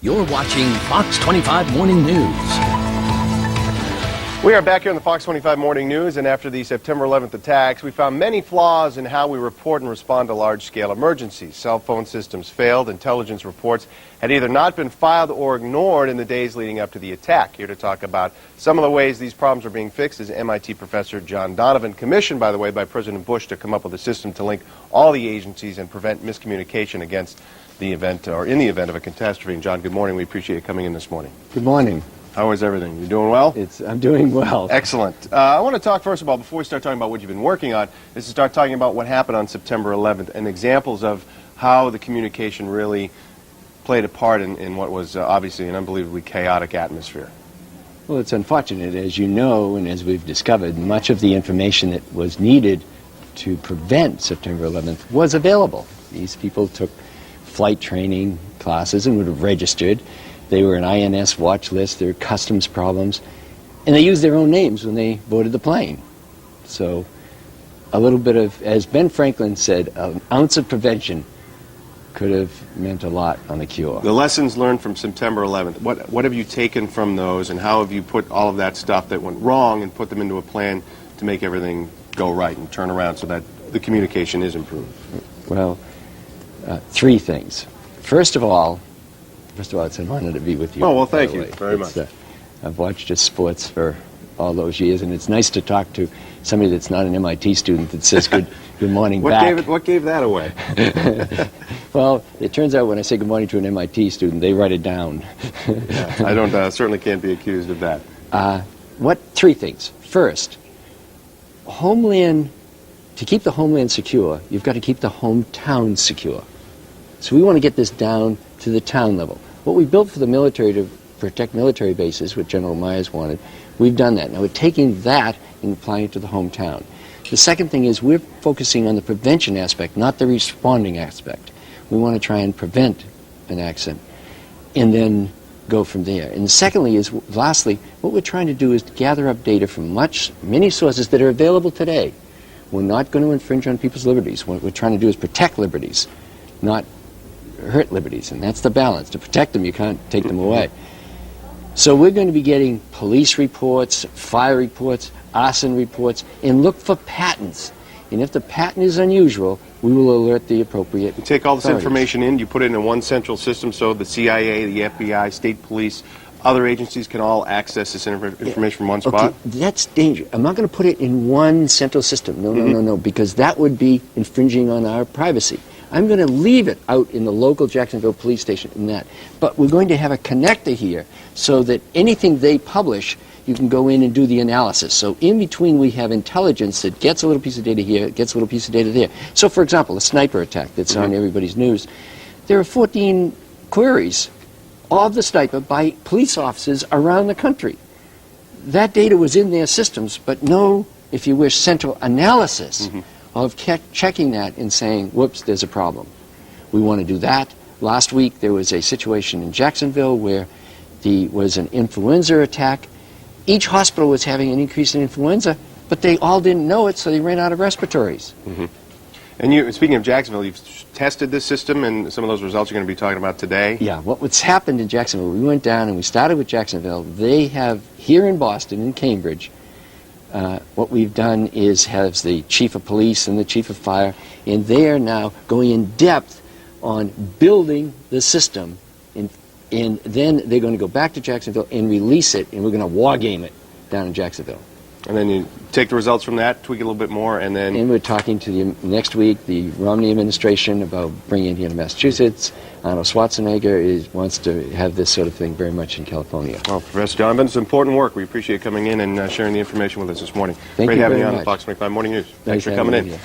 You're watching Fox 25 Morning News. We are back here on the Fox 25 Morning News, and after the September 11th attacks, we found many flaws in how we report and respond to large-scale emergencies. Cell phone systems failed. Intelligence reports had either not been filed or ignored in the days leading up to the attack. Here to talk about some of the ways these problems are being fixed is MIT professor John Donovan, commissioned, by the way, by President Bush to come up with a system to link all the agencies and prevent miscommunication against the event or in the event of a catastrophe. And John, good morning. We appreciate you coming in this morning. Good morning. How is everything? You doing well? I'm doing well. Excellent. I want to talk, first of all, before we start talking about what you've been working on, is to start talking about what happened on September 11th and examples of how the communication really played a part in what was obviously an unbelievably chaotic atmosphere. Well, it's unfortunate. As you know, and as we've discovered, much of the information that was needed to prevent September 11th was available. These people took flight training classes and would have registered. They were an INS watch list, there were customs problems, and they used their own names when they boarded the plane. So a little bit of, as Ben Franklin said, an ounce of prevention could have meant a lot on the cure. The lessons learned from September 11th, what have you taken from those, and how have you put all of that stuff that went wrong and put them into a plan to make everything go right and turn around so that the communication is improved? Well, three things. First of all, it's an honor to be with you. Oh, well, thank you very much. I've watched just sports for all those years, and it's nice to talk to somebody that's not an MIT student that says good morning back. What gave that away? Well, it turns out when I say good morning to an MIT student, they write it down. I don't certainly can't be accused of that. Three things. First, to keep the homeland secure, you've got to keep the hometown secure. So we want to get this down to the town level. What we built for the military to protect military bases, what General Myers wanted, we've done that. Now we're taking that and applying it to the hometown. The second thing is we're focusing on the prevention aspect, not the responding aspect. We want to try and prevent an accident and then go from there. And lastly, what we're trying to do is gather up data from many sources that are available today. We're not going to infringe on people's liberties. What we're trying to do is protect liberties, not hurt liberties, and that's the balance. To protect them, you can't take them away. So we're going to be getting police reports, fire reports, arson reports, and look for patterns. And if the pattern is unusual, we will alert the appropriate You take all this authorities. information in, you put it in one central system so the CIA, the FBI, state police, other agencies can all access this information from one spot? Okay, that's dangerous. I'm not going to put it in one central system. No, because that would be infringing on our privacy. I'm going to leave it out in the local Jacksonville police station and that. But we're going to have a connector here so that anything they publish, you can go in and do the analysis. So in between we have intelligence that gets a little piece of data here, gets a little piece of data there. So for example, a sniper attack that's on everybody's news, there are 14 queries of the sniper by police officers around the country. That data was in their systems, but no, if you wish, central analysis of checking that and saying, whoops, there's a problem. We want to do that. Last week there was a situation in Jacksonville where there was an influenza attack. Each hospital was having an increase in influenza, but they all didn't know it, so they ran out of respiratories. And speaking of Jacksonville, you've tested this system, and some of those results you're going to be talking about today. Yeah, what's happened in Jacksonville, we went down and we started with Jacksonville. They have, here in Boston, in Cambridge, what we've done is have the chief of police and the chief of fire, and they are now going in depth on building the system, and then they're going to go back to Jacksonville and release it, and we're going to war game it down in Jacksonville. And then you take the results from that, tweak it a little bit more, and then... And we're talking to next week, the Romney administration about bringing it here to Massachusetts. Arnold Schwarzenegger wants to have this sort of thing very much in California. Well, Professor Donovan, it's important work. We appreciate you coming in and sharing the information with us this morning. Thank Great you having very you on much. the Fox 25 Morning News. Nice Thanks for coming in.